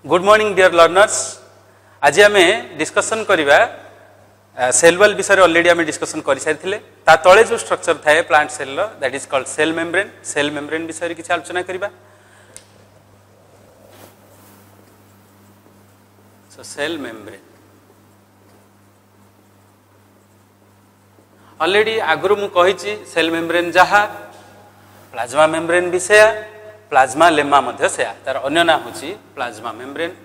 Good morning dear learners. आज आम discussion करवा सेल वॉल विषय ऑलरेडी आम डिस्कसन कर सारी ता तले जो स्ट्रक्चर थाए plant cell that is called cell membrane. Cell membrane विषय किसी आलोचना करवा। सो सेल मेम्ब्रेन ऑलरेडी आगु मुझे सेल मेम्ब्रेन जहाँ प्लाज्मा मेम्ब्रेन भी से प्लाज्मा लेमा मध्य से तार अन्य ना हूँ प्लाज्मा मेम्ब्रेन।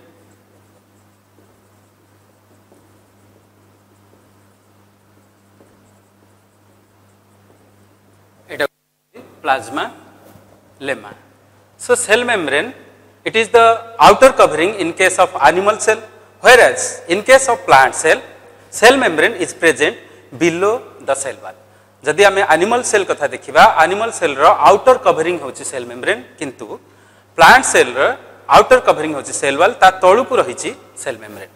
एटा plasmalemma. So cell membrane it is the outer covering in case of animal cell, whereas in case of plant cell, cell membrane is present below the cell wall. जदि आम animal cell कथा देखा animal cell row outer covering होची cell membrane, किंतु plant cell row outer covering होची cell wall ता तळुकु रहिची cell membrane.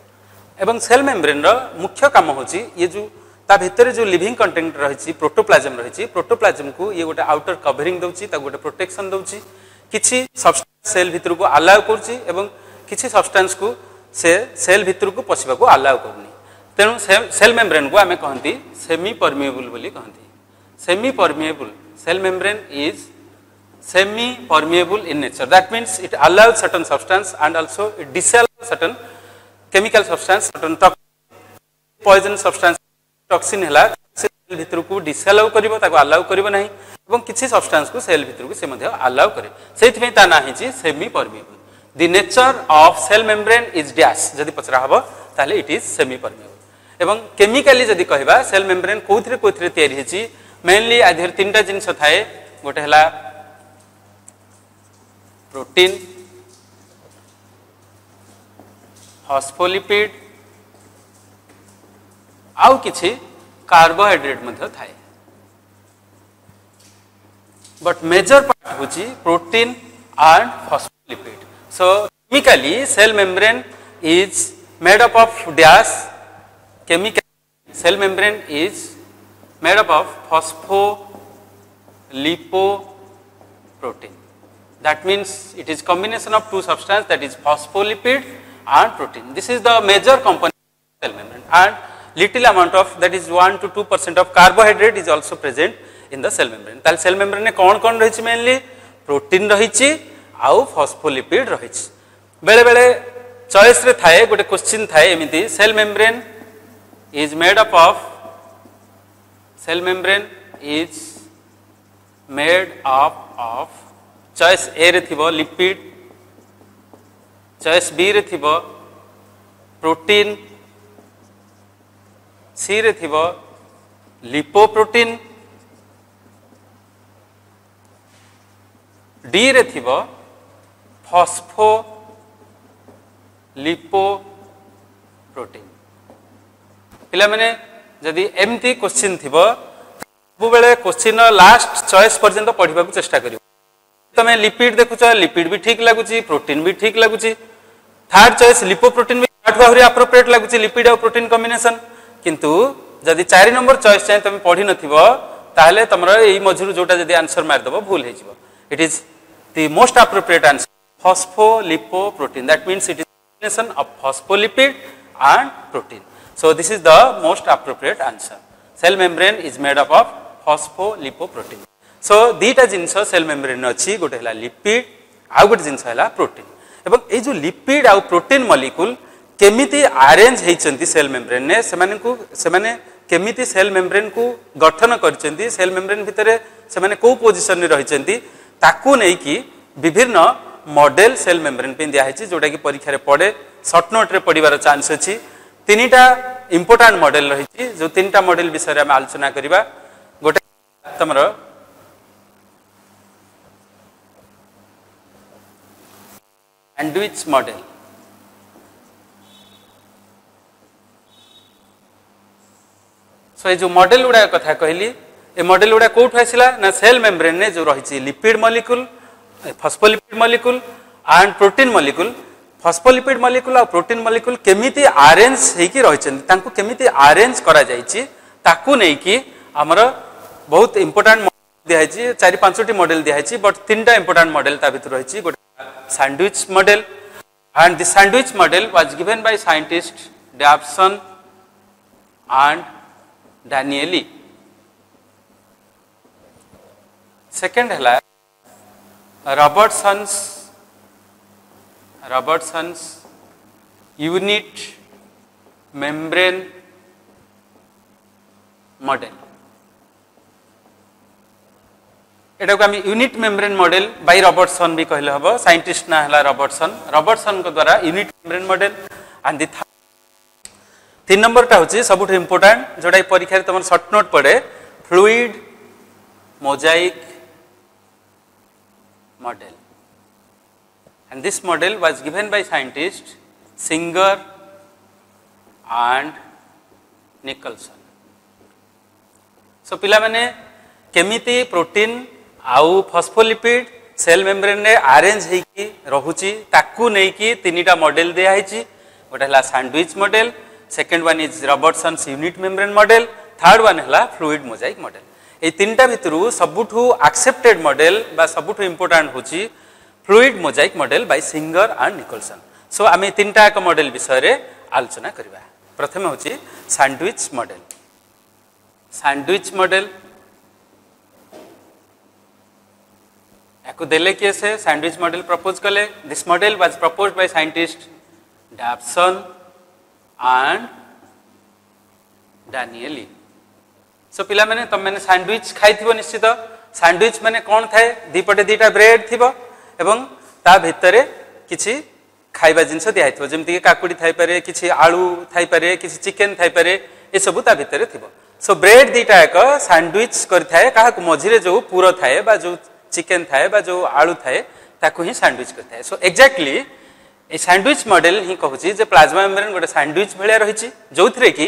एवं cell membrane रो मुख्य काम होची ये जो ता भितर जो लिविंग कंटेंट रहिची प्रोटोप्लाज्म रहिची प्रोटोप्लाज्म को ये गोटे आउटर कवरिंग दउची ता गोटे प्रोटेक्शन दउची किछि सब्सटेंस सेल भितर को अलाउ करची एवं किछि सब्सटेंस को से सेल भितर को पसिबा को अलाउ करनी। तेणु सेल मेम्ब्रेन को आमे कहंती सेमी परमिएबल बोली कहंती। Semi permeable cell membrane is semi permeable in nature, that means it allows certain substance and also it disallows certain chemical substance, certain poison substance toxin हला cell भितर को disallow करिवो ताको allow करिवो नाही एवं किछि substance को सेल भितर को से मध्ये allow करे। सेति में ता नाही छि semi permeable। the nature of cell membrane is dash जदि पचरा हबो ताले it is semi permeable। एवं केमिकली जदि कहबा सेल मेम्ब्रेन कोथिरे तयारी हिची मेनली आधर तीनटा जिंस थाए। गोटे हला प्रोटीन, फॉस्फोलिपिड आउ किछि कार्बोहाइड्रेट मध्ये थाए, बट मेजर पार्ट होची protein and phospholipid. So chemically cell membrane is made up of dash chemical cell membrane is made up of phospholipoprotein. That means it is combination of two substances, that is phospholipid and protein. This is the major component of cell membrane, and little amount of that is 1 to 2% of carbohydrate is also present in the cell membrane. ताल cell membrane ने कौन रही mainly protein रही आउ phospholipid रही। बेले बेले choice रे थाए गोटे क्वेश्चन थाए एमिति cell membrane is made up of cell membrane is made up of choice A रे थिबो लिपिड, choice B रे थिबो प्रोटीन, C रे थिबो लिपोप्रोटीन, D रे थिबो फॉस्फोलिपोप्रोटीन। पिला माने जदि एमती क्वेश्चन थिबो सब बेले क्वेश्चन लास्ट चॉइस पर्यंत पढ़ा चेष्टा करियो। तमे लिपिड देखुछ, लिपिड भी ठीक लगुची, प्रोटीन भी ठीक लगुची, थर्ड चॉइस लिपोप्रोटीन भी आठवाहरी एप्रोप्रिएट लगुची लिपिड और प्रोटीन कॉम्बिनेशन। किंतु जदि 4 नंबर चॉइस चाहे तमे पढ़ी नथिबो ताहले तमरो एई मझुरु जोटा जदि आंसर मार दबो भूल हे जिवो। It is the most appropriate answer phospholipoprotein, that means it is combination of phospholipid and protein. So this is the most appropriate answer. Cell membrane is made up of phospholipoprotein. So दीटा जिनस cell membrane अच्छी, गोटे हला lipid आउ गोटे जिनस हला protein. एवं ए जो लिपिड आउ प्रोटीन मॉलिक्यूल केमिति अरेंज हेचंती सेल मेम्ब्रेन ने सेमाने केमिति सेल मेम्ब्रेन को गठन करचंती, सेल मेम्ब्रेन भितरे सेमाने को पोजीशन रे रहिचंती ताकू नै कि विभिन्न मॉडल सेल मेम्ब्रेन पे दिया हेची, जोटा कि परीक्षा रे पड़े शॉर्ट नोट रे पढ़िबार चांस अछि। तीनटा इंपोर्टेंट मॉडल रही, जो तीनटा मॉडल विषय में आलोचना करिबा। गोटे तमरो सैंडविच मॉडल, सो ये जो मॉडल गुड़ा कथा कहली ए मॉडल गुड़ा कोठ आसिला ना सेल मेम्ब्रेन ने जो रही lipid molecule, phospholipid molecule and protein molecule. Phospholipid molecule और प्रोटीन मॉलिक्यूल केमिति अरेंज हेकी रहिचंती, तांको केमिति अरेंज करा जायछि ताकू नै कि हमर बहुत इंपोर्टेंट मॉडल दिया है 4-5टी मॉडल दिया है, बट 3टा इंपोर्टेंट मॉडल ता भितर रही। गोटे sandwich model, and the sandwich model was given by scientists Dobson and Danieli. Second है Robertson's unit membrane model. एटा को आम unit membrane model by Robertson भी कहले हबो साइंटिस्ट ना हला रॉबर्टसन को द्वारा unit membrane model and 3 number टा होची सबुठ इंपोर्टेंट जोडा परीक्षा रे तमन शॉर्ट नोट पड़े fluid mosaic model and this model was given by scientists Singer and Nicholson. So पिला माने केमिति प्रोटीन आउ फॉस्फोलिपिड सेल मेम्ब्रेन रे अरेंज हेकी रहुची ताकू नै की तीनटा मॉडल दिया हिची गोटे हला sandwich model second one is Robertson's unit membrane model third one हला फ्लूइड मोजाइक मॉडल ए तीनटा भितरु सबुठु एक्सेप्टेड मॉडल बा सबुठु इंपोर्टेंट होची fluid mosaic model by Singer and Nicholson. So आमे तीनटा एक मॉडल विषय रे आलोचना करबा. प्रथम होची सैंडविच मॉडल. सैंडविच मॉडल एको देले किए से सैंडविच मॉडल प्रपोज कले. This model was proposed by scientist Dobson and Danielli. So पिला माने तम माने सैंडविच खाइथिबो निश्चित. सैंडविच माने कोन थाए दीपटे दीटा ब्रेड थिबो एवं ता भितरे किछि खाइबा जिंस दिया हिथबो जेमति कि काकुडी थाइ पारे किछि आलू थाइ पारे किछि चिकन थाइ पारे ए सब ता भितरे थिबो. सो ब्रेड दीटा एक सैंडविच करि थाए काहा को मझिरे जो पूरा थाए बा जो चिकन थाए बा जो आलू थाए ताकू ही सैंडविच करि थाए. सो एक्जेक्टली ए सैंडविच मॉडल ही कहूची जे प्लाज्मा मेम्ब्रेन गोटे सैंडविच भलिया रहिची जोथरे कि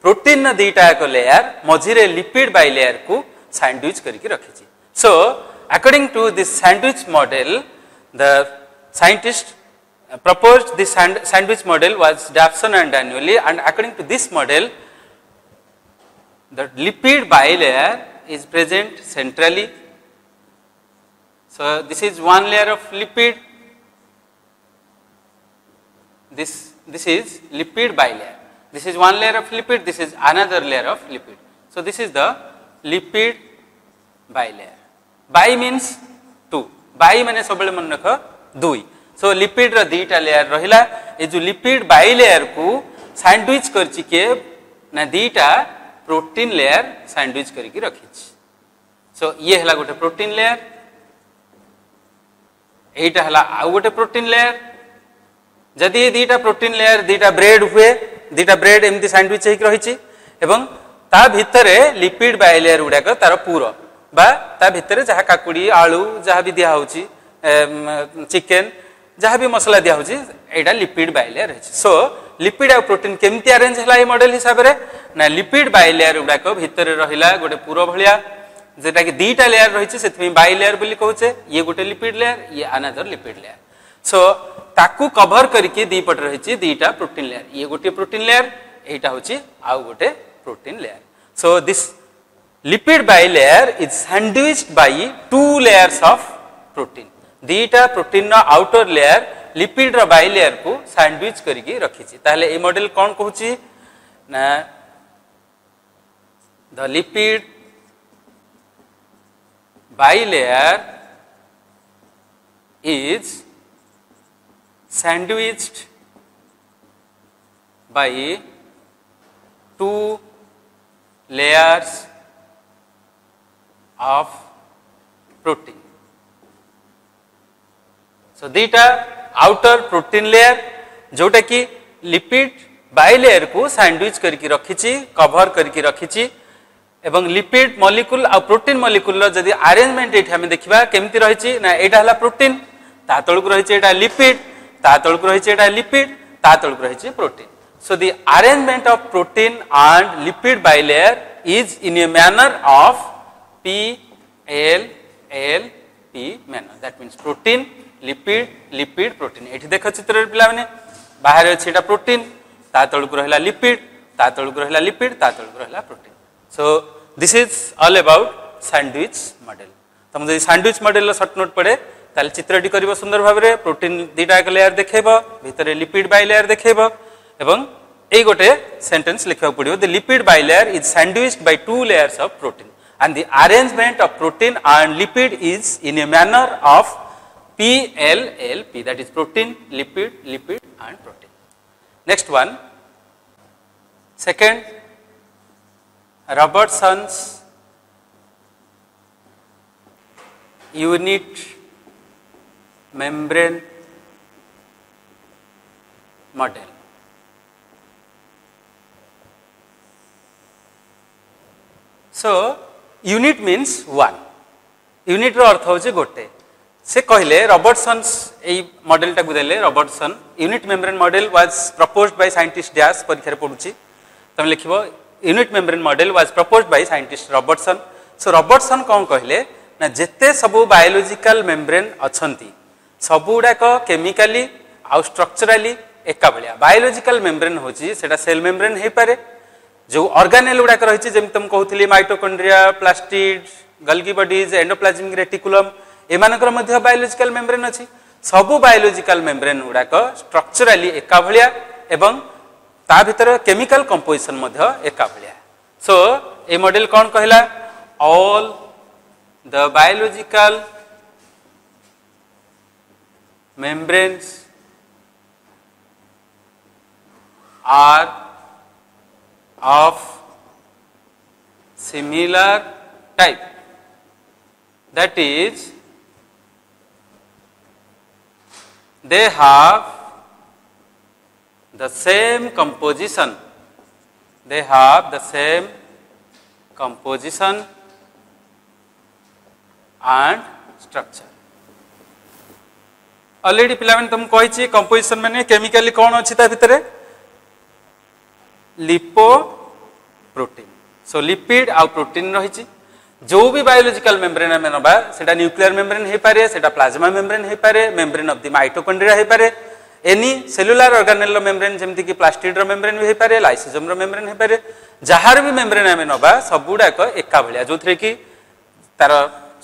प्रोटीन न दीटा एक लेयर मझिरे लिपिड बाय लेयर को सैंडविच करके रखिची. सो according to this sandwich model the scientist proposed this sandwich model was Dobson and Danieli, and according to this model the lipid bilayer is present centrally. So this is one layer of lipid, this is lipid bilayer, this is one layer of lipid, this is another layer of lipid. So this is the lipid bilayer. Bi means 2. Bi माने सबले मन रख 2. सो lipid रो दीटा layer रहिला. ए जो lipid by layer को sandwich करछि के ना दीटा प्रोटीन लेयर सैंडविच करके रखिछि. सो ये हला गोटे प्रोटीन लेयर, एटा हला आ गोटे प्रोटीन लेयर. जदि ए दीटा प्रोटीन लेयर दीटा ब्रेड हुए दीटा ब्रेड एमती सैंडविच हेक रहिछि एवं ता भितरे लिपिड बाई लेयर उडा को तार पूरा बा ता भितरे जहा काकुडी आलू जहा भी दिया होची चिकन जहा भी मसला दिया होची एटा लिपिड बाय लेयर है. सो लिपिड आ प्रोटीन केमती अरेंज हला ए मॉडल हिसाब रे ना लिपिड बाय लेयर उडा को भितरे रहिला गोटे पूरा भलिया जेटा कि दीटा लेयर रहिछि सेथि बाय लेयर बोली कहूचे. ये गोटे लिपिड लेयर ये अनदर लिपिड लेयर. सो ताकू कवर करके दी पट रहिछि दीटा प्रोटीन लेयर. ये गोटे प्रोटीन लेयर एटा होची आ गोटे protein layer. So this lipid bilayer is sandwiched by 2 layers of protein. दीटा प्रोटीन नो आउटर लेयर लिपिड रो बाइलेयर को सैंडविच करके रखिछि. ताहले ए मॉडल कोन कहूछि ना the lipid bilayer is sandwiched by 2 layers of protein. So दीटा आउटर प्रोटीन लेयर जोटा कि लिपिड बाइलेयर को सैंडविच करके रखिछि कवर करके रखिछि एवं लिपिड मॉलिक्यूल आ प्रोटीन मॉलिक्यूल रो जदी अरेंजमेंट एठी हम देखिबा केमति रहिछि ना एटा हला प्रोटीन ता तळकु रहिछि एटा लिपिड ता तळकु रहिछि एटा लिपिड ता तळकु रहिछि protein. So the arrangement of protein and lipid bilayer is in a manner of P-L-L-P manner. That means protein, lipid, lipid, protein. एठी देखो चित्र पिला माने बाहर अछि एटा प्रोटीन ता तळकु रहला लिपिड ता तळकु रहला लिपिड ता तळकु रहला protein. So this is all about sandwich model. तम जदि sandwich model लो शॉर्ट नोट पड़े ताले चित्रटी करिवो सुंदर भाबरे प्रोटीन दीटा एक लेयर देखैबो भितरे लिपिड बाइलेयर देखैबो एवं एई गोटे सेंटेंस लिखा पड़िबो the lipid bilayer is sandwiched by two layers of protein and the arrangement of protein and lipid is in a manner of PLLP, that is protein, lipid, lipid and protein. Next one, second, Robertson's unit membrane model. So, unit means one unit रो अर्थ होचे गोटे से कहले Robertson's एई model टाकू देले Robertson unit membrane model was proposed by scientist dash परीक्षा रे पढुची तमे लिखिबो unit membrane model was proposed by scientist Robertson so Robertson कोन कहले ना जेते सबु बायोलॉजिकल मेम्ब्रेन अछंती सबुडा को केमिकली आ स्ट्रक्चरली एका भलिया बायोलॉजिकल मेम्ब्रेन होची सेटा सेल मेम्ब्रेन हे पारे जो ऑर्गेनेल गुड़ाक रही जमी तुम कहती mitochondria plastid Golgi bodies endoplasmic reticulum एमानकर मध्य बायोलॉजिकल मेम्ब्रेन अच्छी सबु बायोलॉजिकल मेम्ब्रेन गुड़ाक स्ट्रक्चरली एका भलिया एवं ता भीतर केमिकल कंपोजिशन मध्य एका भलिया सो ए मॉडल कौन कहला all the biological membranes are of similar type, that is they have the same composition, they have the same composition and structure. Already पिला माने तुम कहिछि कंपोजिशन माने केमिकली कोन अछि ता भितरे लिपो प्रोटीन सो लिपिड आ प्रोटीन रही जो भी बायोलॉजिकल मेम्ब्रेन आम नवा सेटा न्यूक्लियर मेम्ब्रेन हो पारे सेटा प्लाज्मा मेम्ब्रेन हो पारे मेम्ब्रेन ऑफ द माइटोकॉन्ड्रिया हो पारे एनी सेलुलर ऑर्गेनेल मेम्ब्रेन जेमति कि प्लास्टिड रो मेम्ब्रेन भी हो पारे लाइसोसोम रो मेम्ब्रेन हो पारे जहार भी मेम्ब्रेन आम नवा सबुडाक एका भलिया जो थरे कि तार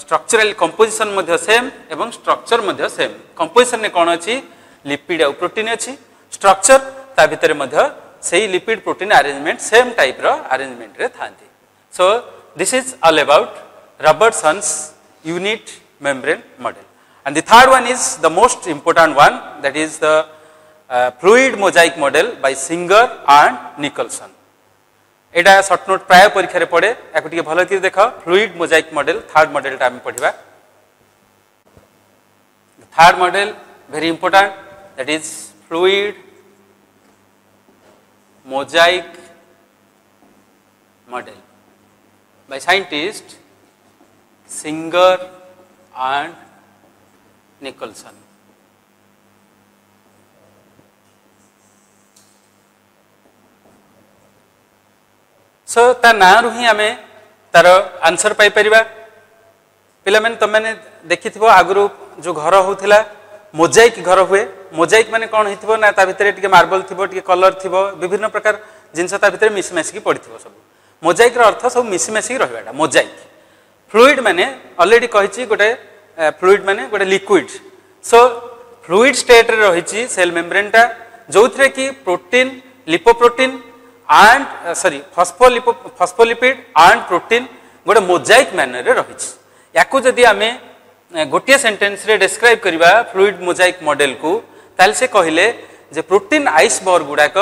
स्ट्रक्चरल कंपोजिशन मध्य सेम एवं स्ट्रक्चर मध्य सेम कंपोजिशन ने कोन अछि लिपिड आ प्रोटीन अछि स्ट्रक्चर ता भितर मध्य सही lipid protein arrangement same type रो अरेंजमेंट रे थांती so this is all about Robertson's unit membrane model and the third one is the most important one that is the fluid mosaic model by Singer and Nicholson एटा short note प्राय परीक्षा रे पड़े याको टिके भलो कि देखो fluid mosaic model third model टा हम पढिबा third model very important that is fluid mosaic model by scientist Singer and Nicholson. So ता ना रु ही आमे तार आंसर पाई परिबा पिला माने त माने देखिथिबो आगरु जो घर होउथिला मोजाइक घर हुए मोजाइक माने कौन होइथिबो ना ता भितरे टिके मार्बल थिबो टिके कलर थिबो विभिन्न प्रकार जिनस ता भितरे मिसी मिसी पड़िथिबो सब मोजाइक रो अर्थ सब मिसी मिसी रहबाटा मोजाइक फ्लूइड माने ऑलरेडी कहिछि गोटे फ्लूइड माने गोटे लिक्विड सो फ्लूइड स्टेट रे रहिछि सेल मेम्ब्रेन टा जोथरे कि protein lipoprotein and sorry phospholipid and protein गोटे मोजाइक मैनर रे रहिछि याकू जदी आमे गोटे सेंटेंस रे डिस्क्राइब करबा फ्लूइड मोजाइक मॉडल को ताल से कहले जे प्रोटीन आइसबर्ग गुडाक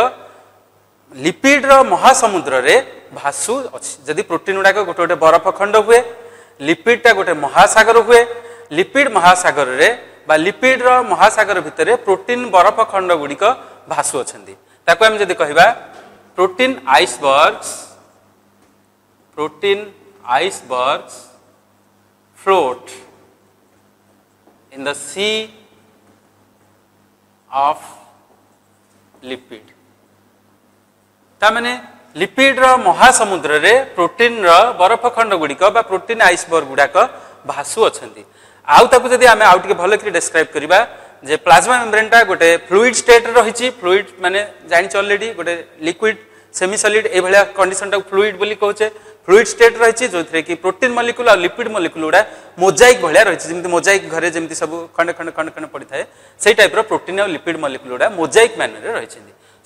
लिपिड रो महासमुद्र रे भासु अछि जदी प्रोटीन गुडाक गोटे गोटे बरफ खंड हुए लिपिड टा गोटे महासागर हुए लिपिड महासागर रे बा लिपिड रो महासागर भितरे प्रोटीन बरफ खंड गुडिक भासु अछंती ताको हम जदी कहबा protein icebergs float in the sea of lipid तामने लिपिड रो महासमुद्र रे प्रोटीन रो बरफ खंड गुडिक बा प्रोटीन आइसबर्ग गुडाक भासु अछंती आउ ताकू जदी आमे आउ टिके भलो कि डिस्क्राइब करबा जे प्लाज्मा मेम्ब्रेन टा गोटे फ्लूइड स्टेट रे रहिछि फ्लूइड माने जानि ऑलरेडी गोटे लिक्विड सेमी सॉलिड ए भलिया कंडीशन टा फ्लूइड बोली कहउचे फ्लूइड स्टेट रही जो कि प्रोटीन मॉलिक्यूल और लिपिड मॉलिक्यूल गुड़ा मोजाइक भाया रही जमी मोजाइक घरे जमी सब खंडे खंडे खंडे खंडे पड़ी थाए से टाइप प्रोटीन और लिपिड मॉलिक्यूल गुड़ा मोजाइक मैनर रही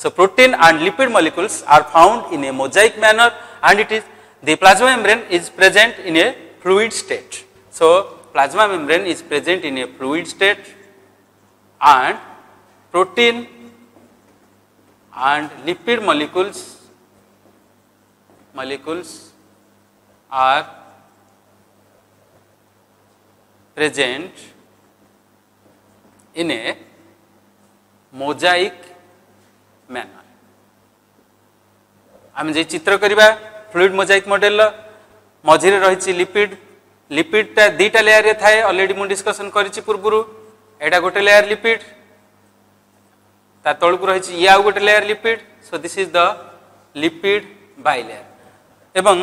so protein and lipid molecules are found in a mosaic manner and it is the plasma membrane is present in a fluid state so plasma membrane is present in a fluid state and protein and lipid molecules are present in a mosaic manner आम जे चित्र करिबा fluid mosaic model मझिरे रही lipid लिपिडटा दीटा layer रे थाए already मु discussion करिछि पूर्वरु एटा गोटे layer lipid ता तळकु रही या गोटे layer lipid so this is the lipid bilayer एवं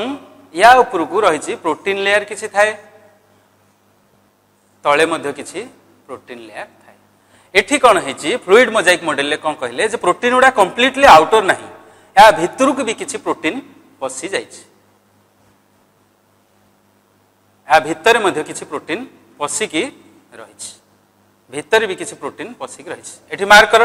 या उपरकू रही प्रोटीन लेयर किछि थाए तळे मध्ये किछि प्रोटीन लेयर थाए एठी कोन हेछि फ्लूइड मोजाइक मॉडल ले कोन कहले जे प्रोटीन उडा कंप्लीटली आउटर नाही या भितरकू भी किछि प्रोटीन पसी जाइछि या भितर मध्ये किछि प्रोटीन पसी की रहिछि भितर भी किसी प्रोटीन पशिक रही एठी मार्क कर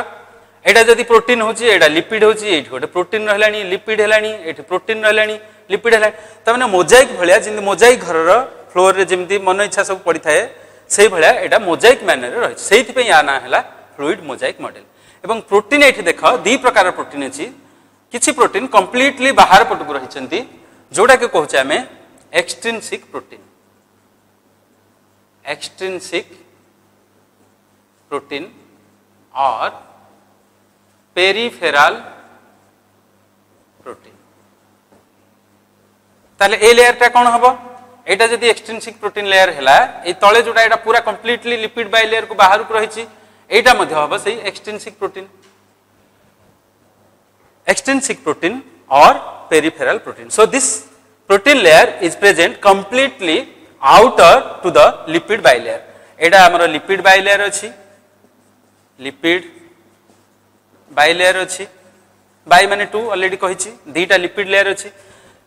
एटा जदि प्रोटीन होची एटा लिपिड होची एठी गोटे प्रोटीन रहलानी लिपिड हेलानी एठी प्रोटीन रहलानी लिपिड हेलानी त माने मोजाइक भलिया जिंदि मोजाइक घर रो फ्लोर रे जिंदि मन इच्छा सब पड़ी थाए सेही भलिया एटा मोजाइक मैनर रे रही सेहिति पे या ना हला फ्लूइड मोजाइक मॉडल एवं प्रोटीन एठी देखो दी प्रकार प्रोटीन अछि किछि प्रोटीन कंप्लीटली बाहर पटकु रहिचंती जोडा के कहउछे हमें एक्सट्रिंसिक प्रोटीन एक्सट्रिंसिक प्रोटीन और पेरिफेरल प्रोटीन ताले ए लेयर टा कोन हबो एटा जदी एक्सट्रिंसिक प्रोटीन लेयर हैला ए तळे जोटा एटा पूरा कंप्लीटली लिपिड बाय लेयर को बाहर को रहिछि एटा मध्ये हबो सेही एक्सट्रिंसिक प्रोटीन और peripheral protein so this protein layer is present completely outer to the lipid bilayer एटा हमर लिपिड बाय लेयर अछि लिपिड बाय लेयर अच्छी बाय माने टू ऑलरेडी कही दीटा लिपिड लेयर अच्छी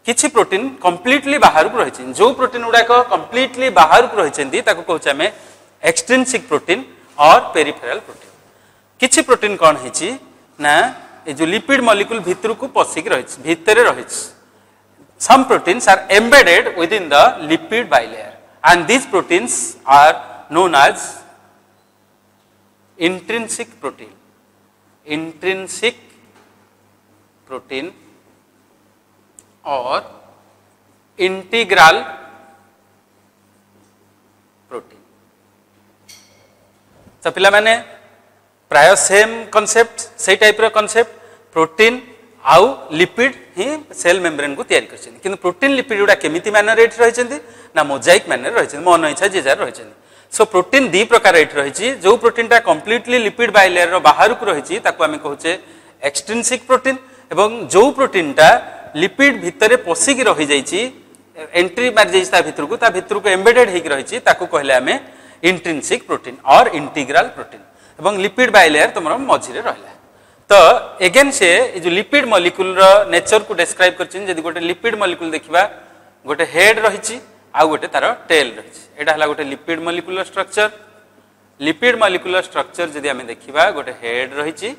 किछि प्रोटीन कंप्लीटली बाहर को रही जो प्रोटीन गुड़ाक कंप्लीटली बाहर को रही कहूँ एक्सट्रिंसिक प्रोटीन और पेरिफेरल प्रोटीन किछि प्रोटीन कौन है ना ये जो लिपिड मॉलिक्यूल भितर को पशिक रही भितर रही some proteins are embedded within the lipid bilayer and these proteins are known as intrinsic protein or integral protein तो पिला माने प्राय सेम कॉन्सेप्ट से टाइप रो कॉन्सेप्ट प्रोटीन आउ लिपिड ही सेल मेम्ब्रेन को तैयारी करछन किंतु प्रोटीन लिपिड गुडा केमिति मैनर रेट रहिछन्ती ना मोजाइक मैनर रहिछन मन इच्छा जे जार रहिछन सो प्रोटीन दी प्रकार रेट रहिछि जो प्रोटीन टा कंप्लीटली लिपिड बाइलेयर रो बाहर को रहिछि ताको हमें कहउचे एक्सट्रिंसिक प्रोटीन एवं जो प्रोटीन टा लिपिड भितरे पसिक रहि जाइछि एंट्री मार जाइछि ता भितर को एम्बेडेड हेक रहिछि ताको कहले हमें इंट्रिंसिक प्रोटीन और इंटीग्रल प्रोटीन एवं लिपिड बाइलेयर तमरो मझिरे रहला तो एगेन से जो लिपिड मॉलिक्यूल रो नेचर को डिस्क्राइब करछिन जदि गोटे लिपिड मॉलिक्यूल देखिबा गोटे हेड रहिछि आ गोटे तार टेल रहिछि एटा हला गोटे लिपिड मॉलिक्यूलर स्ट्रक्चर जदि हमें देखिबा गोटे हेड रहिछि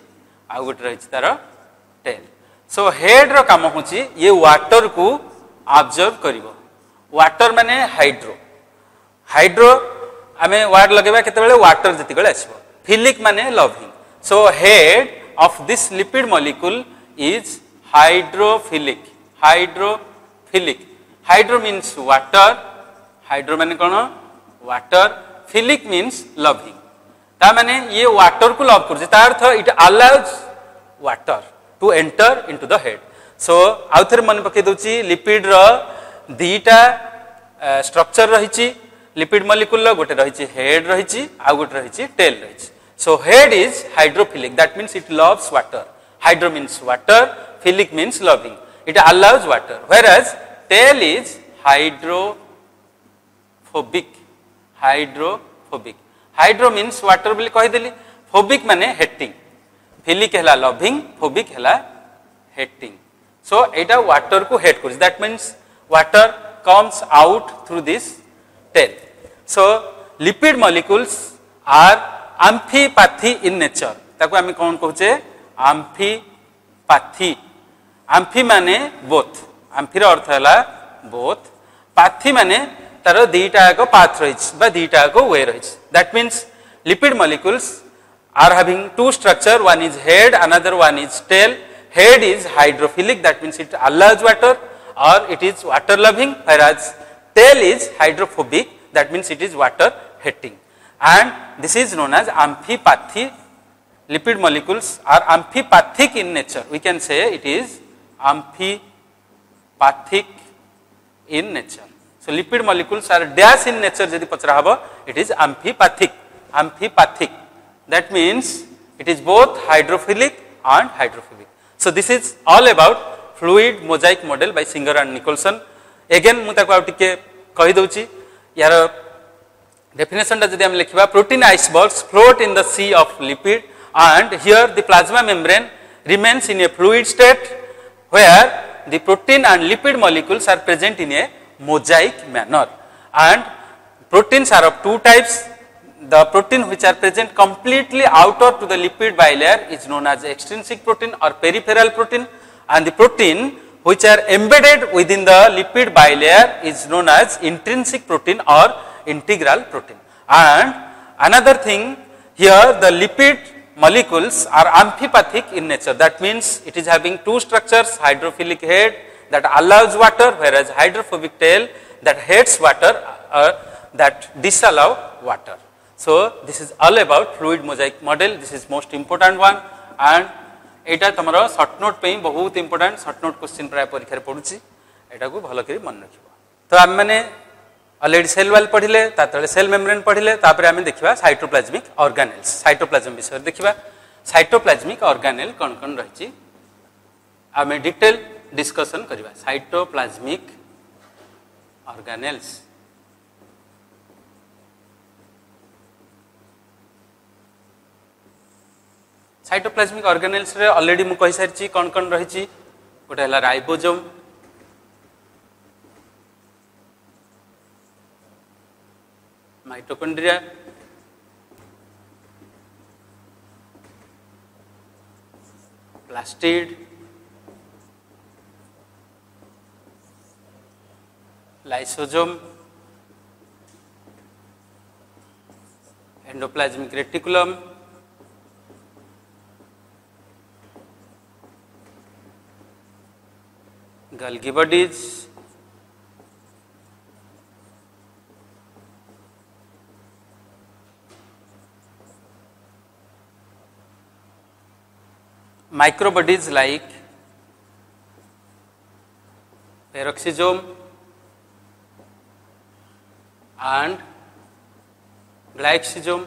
आ गोटे रहिछि तार टेल सो हेड रो काम होछि ये वाटर को ऑब्जर्व करिवो वाटर माने हाइड्रो हमें वर्ड लगेबा केते बेले वाटर जति बेले आसीबो फिलिक माने loving so head of this lipid molecule is hydrophilic hydro means water hydro माने कोन water philic means loving ता माने ये वाटर को लव करछ ता earth it allows water to enter into the head so आउथर मन पके दोची लिपिड रो दीटा स्ट्रक्चर रहिछि लिपिड मॉलिक्यूल रो गोटे रहिछि हेड रहिछि आ गोटे रहिछि टेल रहिछि So head is hydrophilic. That means it loves water. Hydro means water. Philic means loving. It allows water. Whereas tail is hydrophobic. Hydro means water बोली कहि देली. Phobic माने hating. Philic हैला loving. Phobic हैला hating. So एटा water को hate करछ. That means water comes out through this tail. So lipid molecules are amphipathy in nature. ताको आम कौन कहचे amphipathy. आम्फी माने बोथ, आम्फीर अर्थ है बोथ, पाथी माने तार दीटा एक पाथ रही दीटा एक वे रही. That means lipid molecules are having two structure, one is head, another one is tail. Head is hydrophilic, that means it allows water or it is water loving, whereas tail is hydrophobic, that means it is water hating, and this is known as amphipathy. Lipid molecules are amphipathic in nature. We can say it is amphipathic in nature. So lipid molecules are dash in nature. Jodi pachara habo, it is amphipathic. Amphipathic. That means it is both hydrophilic and hydrophobic. So this is all about fluid mosaic model by Singer and Nicholson. Again mu taku autike kahi dauchi yar definition ta jodi am likhiba, protein icebergs float in the sea of lipid, and here the plasma membrane remains in a fluid state where the protein and lipid molecules are present in a mosaic manner, and proteins are of two types. The protein which are present completely outer to the lipid bilayer is known as extrinsic protein or peripheral protein, and the protein which are embedded within the lipid bilayer is known as intrinsic protein or integral protein. And another thing here, the lipid molecules are amphipathic in nature. That means it is having two structures, hydrophilic head that allows water, whereas hydrophobic tail that hates water that disallow water. So this is all about fluid mosaic model. This is most important one, and Etah तमरो short note पे बहुत important short note question प्राय परीक्षा रे पडुची एटा को भलो करी मन रखिबो. तो हम माने ऑलरेडी सेल वॉल पढिले, ता तळे सेल मेम्ब्रेन पढिले, तापर हम देखिबा साइटोप्लाज्मिक ऑर्गेनेल्स. साइटोप्लाज्म विषय देखिबा. साइटोप्लाज्मिक ऑर्गेनेल कोन कोन रहिची आमे डिटेल डिस्कशन करबा. साइटोप्लाज्मिक ऑर्गेनेल्स साइटोप्लाज्मिक ऑर्गेनेल्स रे ऑलरेडी मु कहि सारची कोन कोन रहिची. गोटे हला ribosome, mitochondria, plastid, lysosome, endoplasmic reticulum, Golgi bodies, micro bodies like peroxisome and glycosome.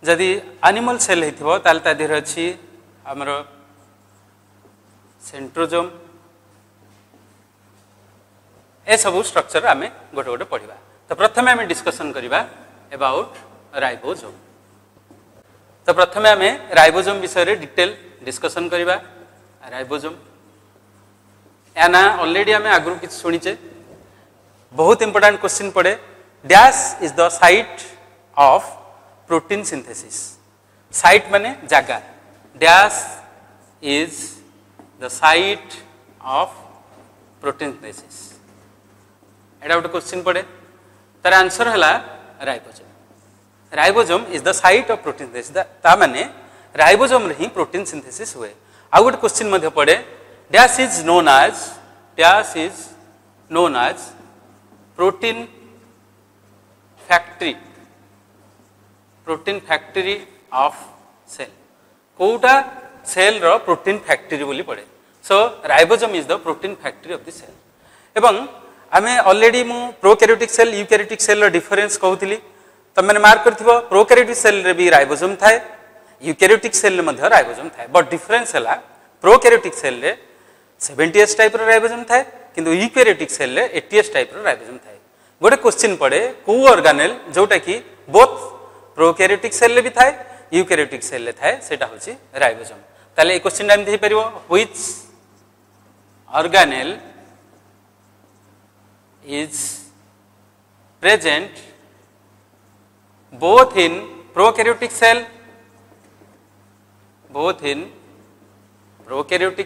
जदि एनिमल सेल हेथिबो ताल ता देर अछि हमरो सेंट्रोजोम. ए सब स्ट्रक्चर आमे गोटे गोटे पढ़िबा. तो प्रथमे आमे डिस्कशन करिबा अबाउट राइबोसोम. तो प्रथमे आमे राइबोसोम विषय रे डिटेल डिस्कशन करिबा. राइबोसोम याना ऑलरेडी आमे आगु किछ सुनिचे. बहुत इंपोर्टेंट क्वेश्चन पड़े. Dash is the site of protein synthesis. Site माने जगह. Dash is the site of protein synthesis. एटा गोटे क्वेश्चन पड़े. तार आंसर हला ribosome. Ribosome is the site of protein synthesis. ता माने राइबोसोम रे ही प्रोटीन सिंथेसिस हुए. आ गोटे क्वेश्चन मध्ये पड़े. Dash is known as protein factory. Protein factory of cell. कोटा सेल रो प्रोटीन फैक्ट्री बोली पड़े. So ribosome is the protein factory of the cell. एवं आमे ऑलरेडी मु प्रोकैरियोटिक सेल यूकैरियोटिक सेल रो डिफरेंस कहउतली. त मैंने मार्क करथिबो प्रोकैरियोटिक सेल रे भी राइबोसोम थाए, यूकैरियोटिक सेल रे मध्ये राइबोसोम थाए. बट डिफरेंस हला प्रोकैरियोटिक सेल रे 70S टाइप रो राइबोसोम थाए, किंतु यूकैरियोटिक सेल रे 80S टाइप रो राइबोसोम थाए. गोटे क्वेश्चन पड़े को ऑर्गेनेल जोटा कि बोथ प्रोकैरियोटिक सेल रे भी थाए यूकैरियोटिक सेल रे थाए, सेटा होची राइबोसोम. त ताले एक क्वेश्चन एमती हो which organelle is present both in prokaryotic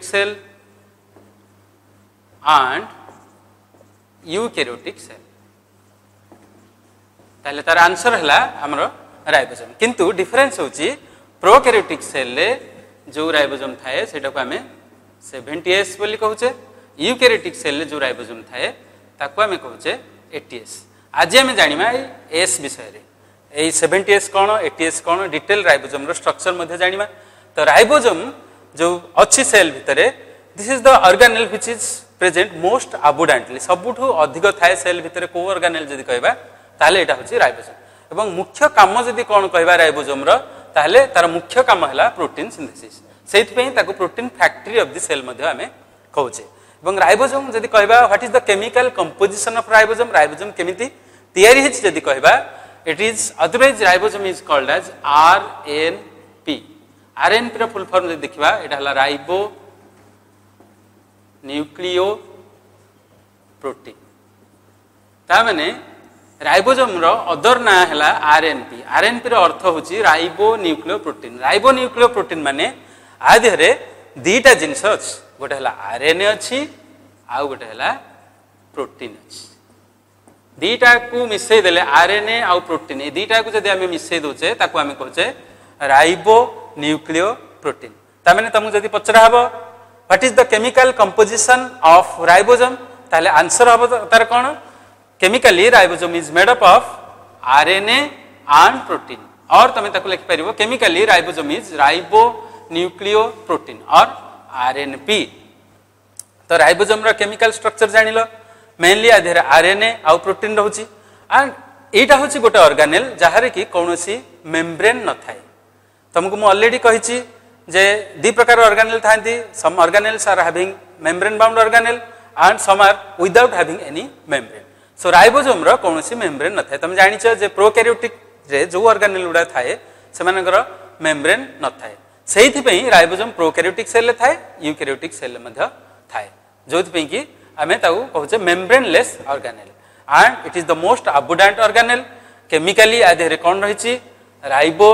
cell and eukaryotic cell ताले तार आंसर है हमर राइबोसोम किंतु डिफरेंस होची प्रोकैरियोटिक सेल ले जो राइबोसोम थाए सेटा को हमें 70S बोली कहूचे यूकैरियोटिक सेल ले जो राइबोसोम थाए ताको हमें कहूचे 80S आज हमें जानिमा एस विषय रे ए 70S कौन 80S कौन डिटेल राइबोसोम रो स्ट्रक्चर मध्ये जानिमा तो राइबोसोम जो अच्छी सेल भितरे this is the organelle which is present most abundantly सबुठु अधिक थाए सेल भितरे को ऑर्गेनेल जदी कहबा ताले एटा होची राइबोसोम एवं मुख्य काम जदी कोन कहबा राइबोसोम रो ताले तार मुख्य काम हला प्रोटीन सिंथेसिस सेति पई ताको protein factory of the cell मध्ये हमें कहूचे एवं राइबोसोम जदी कहबा what is the chemical composition of ribosome केमिति तयारी हेछि जदी कहबा it is otherwise ribosome is called as RNP RNP row full form जदी देखिबा एटा हला राइबो न्यूक्लियो प्रोटीन ता माने राइबोसोम रो अदर ना हला RNP रो अर्थ होची राइबो न्यूक्लियो प्रोटीन माने आधेरे दीटा जिंस अछि गोटे हला RNA अछि आ गोटे हला प्रोटीन अछि दीटा को मिसई देले RNA आउ प्रोटीन ए दीटा को जदी हमें मिसई दोचे ताको हमें कहचे राइबो न्यूक्लियो प्रोटीन ता माने तुम जदी पचरा हबो what is the chemical composition of ribosome ताले आंसर हबो तार कोन chemically ribosome is made up of RNA and protein or तुम ताको लिखि परिबो chemically ribosome is ribonucleoprotein or RNP तो राइबोसोम रो केमिकल स्ट्रक्चर जानिलो मेनली आधेर RNA आउ प्रोटीन रहउची एंड एटा होची गोटे ऑर्गेनेल जहारे की कोनोसी मेम्ब्रेन न थाए तुमको मु ऑलरेडी कहिची जे दी प्रकार ऑर्गेनेल थांती some organelles are having membrane bound organelle and some are without having any membrane so ribosome रो कोनोसी मेम्ब्रेन न थाए तुम जानिछ जे प्रोकैरियोटिक रे जो ऑर्गेनेल उडा थाए सेमानकर मेम्ब्रेन न थाए सेहिथि पई राइबोसोम प्रोकैरियोटिक सेल ले थाए यूकैरियोटिक सेल ले मध्य थाए जोथि पई की आमे ताऊ कहूचे membraneless organelle and it is the most abundant organelle chemically आधेरे कोन रहिची राइबो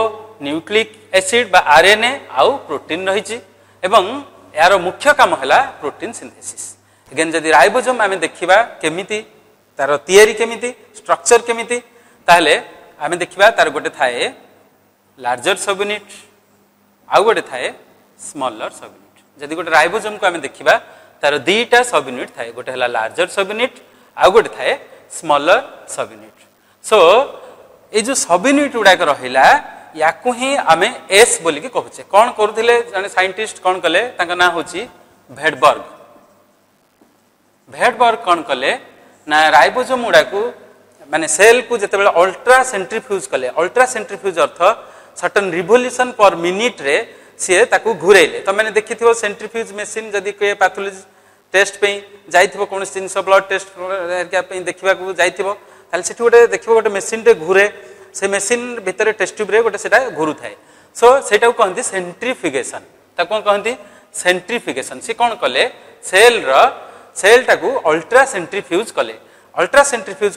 न्यूक्लिक एसिड बा RNA आउ प्रोटीन रहिची एवं यार मुख्य काम हला प्रोटीन सिंथेसिस अगेन जदी राइबोसोम आमे देखिबा केमिति तार तयारी केमिति स्ट्रक्चर केमिति ताहले आमे देखिबा तार गोटे थाए लार्जर सब यूनिट आउ गोटे थाए स्मॉलर सब यूनिट जदी गोटे राइबोसोम को आमे देखिबा तार दीटा सब यूनिट थाए गोटे हला लार्जर सब यूनिट आ गोटे थाए स्मॉलर सब यूनिट सो ए जो सब यूनिट उडा के रहिला याकु ही आमे एस बोली के कहूचे कोन करूथिले जने साइंटिस्ट कोन कले ताका ना होची भेडबर्ग कोन कले ना राइबोसोम उडा को माने सेल को जते बेला अल्ट्रा सेंट्रीफ्यूज अर्थ सर्टेन रिवोल्यूशन पर मिनिट रे सी ताकू घुरेले तो मैंने देखी सेंट्रीफ्यूज मशीन जदि कोई पैथोलॉजी टेस्ट पे जाइथिबो कोन जिंस ब्लड टेस्ट हेरका पे देखिबा को जाइथिबो ताले सेठी गोटे देखिबो गोटे मशीन टे घुरे से मशीन भीतर टेस्ट ट्यूब रे गोटे सेटा घुरु थाए सो सेटा को कहंती सेंट्रीफ्यूगेशन ताको कहंती सेंट्रीफ्यूगेशन से कोन कले सेल टाकू अल्ट्रा सेंट्रीफ्यूज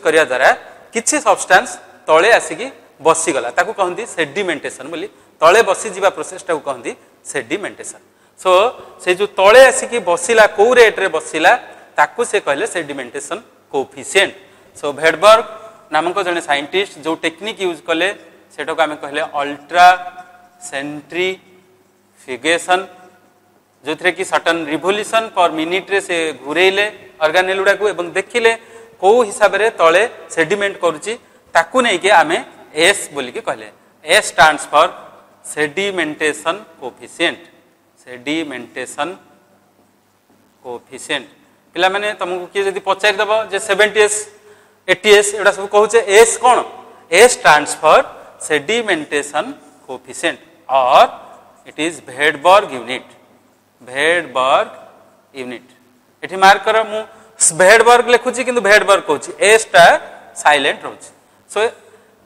करिया द्वारा किछि सब्सटेंस तळे आसीकी बसी गला ताको कहंती सेडिमेंटेशन बोली तळे बसी जीवा प्रोसेस टाको कहंती सेडिमेंटेशन सो से जो तळे आसीकी बसिला को रेट रे बसिला ताको से कहले सेडिमेंटेशन कोएफिशिएंट सो भेडबर्ग नामक जने साइंटिस्ट जो टेक्निक यूज कले सेटा को आमे कहले अल्ट्रा सेंट्रीफ्यूगेशन जो थे कि सर्टन रिवोल्यूशन पर मिनिट रे से घुरेले ऑर्गेनेल गुडा को एवं देखिले को हिसाब रे तळे सेडिमेंट करूची ताकू नै के आमे एस बोली के कहले S stands for sedimentation coefficient पिला माने तुमको किए जदी पचार दबो जे 70s 80s एडा सब कहूचे एस कोन S stands for sedimentation coefficient or it is Svedberg unit एठी मार्क कर मु भेडबर्ग लिखुची किंतु भेडबर्ग कहूची एस टा साइलेंट रहउची सो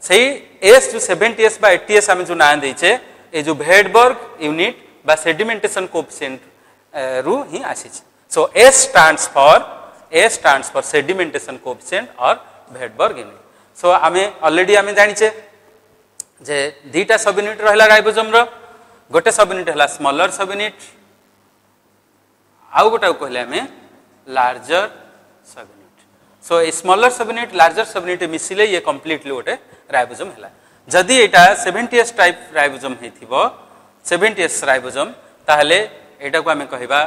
सही एस जो 70s बा 80s हम जो नाम देइछे ए जो भेडबर्ग यूनिट बा सेडिमेंटेशन कोएफिशिएंट रु ही आसी। सो S stands for sedimentation coefficient और वेटबर्ग यूनिट। सो आमे ऑलरेडी आमे जानिचे जे दीटा सब यूनिट रहला राइबोसोम रो, गोटे सब यूनिट हला स्मॉलर सब यूनिट, आउ गोटा कहले हमें लार्जर सब यूनिट। सो ए smaller subunit larger subunit मिसिले ये कंप्लीटली गोटे राइबोसोम हला। जदि एटा 70S type ribosome हेथिबो 70S ribosome ताहले एटा को हमें कहबा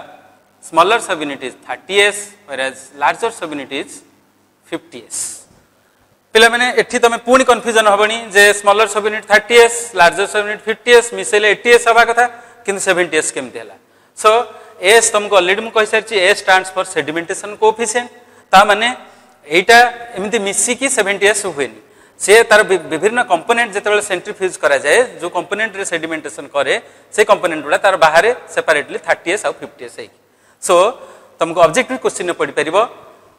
smaller subunit is 30S whereas larger subunit is 50S। पिला माने एठी तमे पूर्ण कन्फ्यूजन होबनी जे smaller subunit 30S larger subunit 50S मिसेले 80S हबा कथा किंतु 70S केमते हला। सो S तुमको ऑलरेडी मु कहि सारछि A stands for sedimentation coefficient, ता माने एटा एमिति मिसी की 70S हुएनी। से तार विभिन्न कंपोनेंट जेतेबेले सेंट्रीफ्यूज करा जाए जो कंपोनेंट रे सेडिमेंटेशन करे से कंपोनेंट गुडा तार बाहर सेपरेटली 30S और 50S है। सो तुमको ऑब्जेक्टिव क्वेश्चन पढ़ी परिबो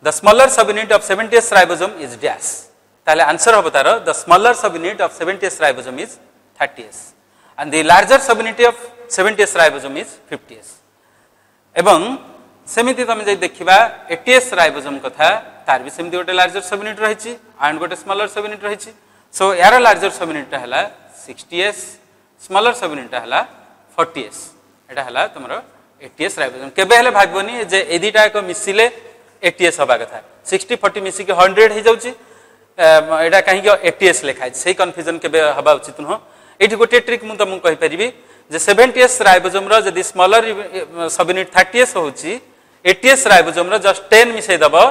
the smaller subunit of 70S ribosome is dash, ताले आंसर हो तार the smaller subunit of 70S ribosome is 30S and the larger subunit of 70S ribosome is 50S। एवं सेमिति तमे जे देखिबा 80S ribosome कथा तार भी सेमिति गोटे लार्जर सब यूनिट रहिछि एंड गोटे स्मॉलर सब यूनिट रहिछि। सो यार लार्जर सब यूनिट हला 60S, स्मॉलर सब यूनिट हला 40S, एटा हला तमरो 80S राइबोसोम। केबे हले भाबबनी जे ए दुटा को मिसिले 80S हबा कथा, 60 40 मिसी के 100 हे जाउछि, एटा काहे कि 80S लिखा है, सेही कन्फ्यूजन केबे हबा उचित न हो। एठी गोटे ट्रिक मु तमु कहि परिबी जे 70S राइबोसोम रो जदि स्मॉलर सब यूनिट 30S होउछि 80S राइबोसोम रो जस्ट 10 मिसै दबो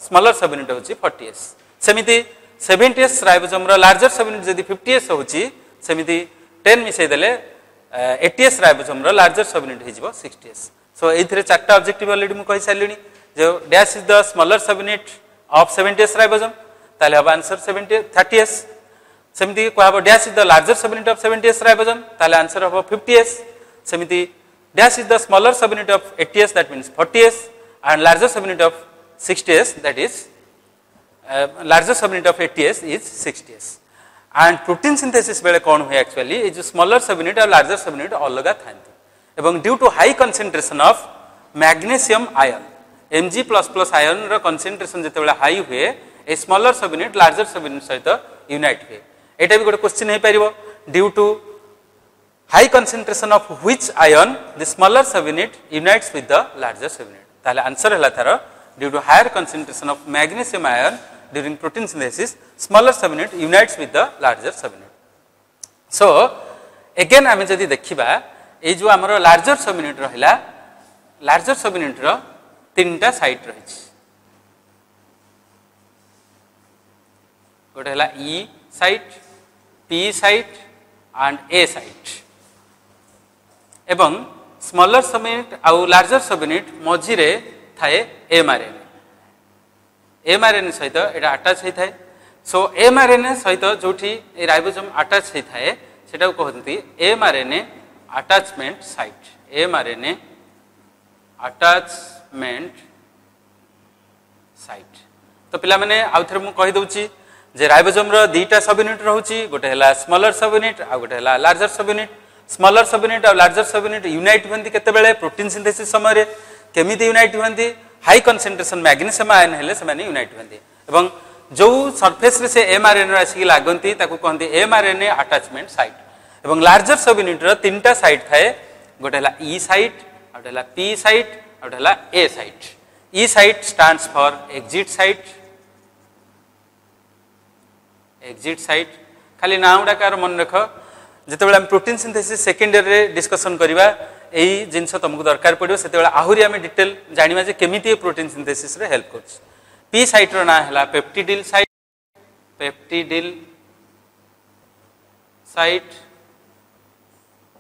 स्मॉलर सब यूनिट होउछि 40S। सेमिति 70S राइबोसोम रो लार्जर सब यूनिट जदि 50S होउछि सेमिति 10 मिसै देले 80S राइबोसोम रो लार्जर सब यूनिट हे जिवो 60S। सो एथिरे चारटा ऑब्जेक्टिव ऑलरेडी मु कहि सालिनी जो dash is the smaller subunit of 70S ribosome ताले हबा आंसर 30S। सेमिति कहबो dash is the larger subunit of 70S ribosome ताले आंसर हबो 50S। सेमिति dash is the smaller subunit of 80S that means 40S and larger subunit of 60S that is larger subunit of 80S is 60S। And protein synthesis बेले कोन हुए actually ए जो smaller subunit और larger सब unit अलग थांती एवं due to high concentration of magnesium ion Mg++ ion रो कंसंट्रेशन जते बेले हाई हुए ए smaller subunit larger subunit सहित यूनाइट हुए। एटा भी गोटे क्वेश्चन हे परिबो due to high concentration of which ion the smaller subunit unites with the larger subunit, ताले आंसर हला तार due to higher concentration of magnesium ion during protein synthesis smaller subunit unites with the larger subunit. So again आमे जदि देखिबा ए जो हमरो larger सब unit रहिला लार्जर सब यूनिट रो तीनटा साइट रहिछि, गोटे हला E site, P site and A site एवं स्मॉलर सब यूनिट आउ लार्जर सब यूनिट मझी रे थाए mRNA, mRNA सहित एटा अटैच हे थाए। सो mRNA सहित जोठी ए राइबोसोम अटैच हे थाए सेटा को कहंती mRNA attachment site, mRNA attachment site. तो पिला माने आउ थरे मु कहि दउची जे राइबोसोम रो दीटा सब यूनिट रहउची, गोटे हला स्मॉलर सब यूनिट आ गोटे हला larger subunit. Smaller subunit और लार्जर सब यूनिट यूनाइट होंती केते बेले प्रोटीन सिंथेसिस समय रे केमिति यूनाइट होंती हाई कंसंट्रेशन मैग्नीशियम आयन हेले से माने यूनाइट होंती एवं जो सरफेस रे से mRNA आसी लागंती ताकू कहंती mRNA अटैचमेंट साइट। एवं लार्जर सब यूनिट रो तीनटा साइट थाए, गोटे हला E साइट, गोटे हला P साइट, गोटे हला A site. E site stands for exit site, exit site खाली नाम डाकार मन रख जेतेबेले हम प्रोटीन सिंथेसिस सेकेंड ईयर रे डिस्कशन करिबा एई जिंस तुमको दरकार पड़ियो सेतेबेले आहुरी हम डिटेल जानिबा जे केमिति प्रोटीन सिंथेसिस रे हेल्प करछ। P साइट रो ना हला peptidyl site, peptidyl site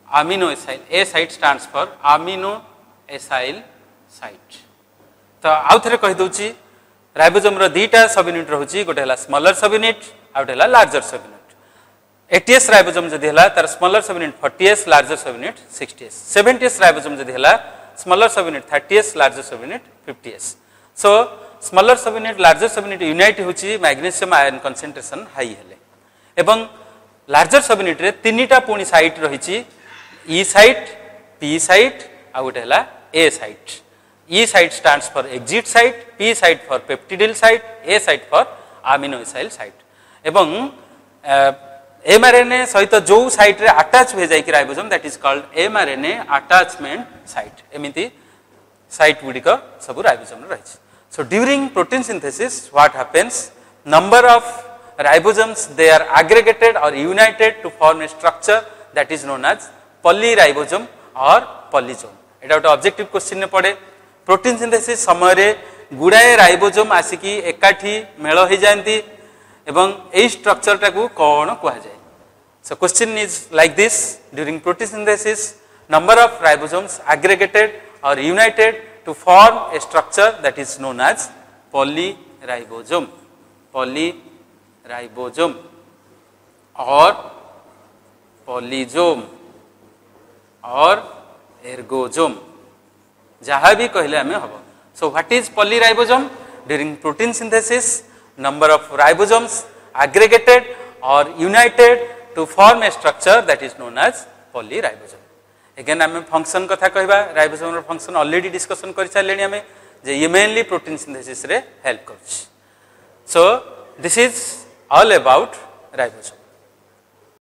aminoacyl, A site stands for aminoacyl site. तो आउ थरे कहि दउची राइबोसोम रो दीटा सब यूनिट रहउची, गोटे हला स्मॉलर सब यूनिट आ गोटे हला लार्जर सब यूनिट। 80S राइबोसोम जदि हला तार smaller subunit 40S larger subunit 60S। 70S ribosome जदि हला smaller subunit 30S larger subunit 50S। So smaller subunit larger subunit unite होची magnesium ion concentration high हेले एवं larger subunit रे तीनटा पुणी site रहिची E site, P site आ गोटे है A site. E site stands for exit site, P site for peptidyl site, A site for amino acyl site. एवं mRNA सहित जो साइट रे अटैच हो जाए ribosome that is called mRNA attachment site. एमिति साइट गुड़िक सब राइबोसोम रही. So during protein synthesis what happens, number of ribosomes they are aggregated और united to form a structure that is known as polyribosome और polysome. एटा गोटे objective question पड़े. Protein synthesis समय रे गुड़ाए राइबोसोम आसिकी एकाठी मेल हो जाती एवं ए स्ट्रक्चर टाकू कौन कह जाए. So question is like this, during protein synthesis number of ribosomes aggregated और united to form a structure that is known as polyribosome. Polyribosome और पॉलीजोम और एर्गोसोम जहाँ भी कहले हमें हम. So what is polyribosome? During protein synthesis number of ribosomes aggregated और united to form a structure that is known as polyribosome. Again आम function कथा कहबा. राइबोसोम फंक्शन ऑलरेडी डिस्कशन कर सारे आम जे ये मेनली प्रोटीन सिंथेसिस रे हेल्प कर. सो this is all about ribosome.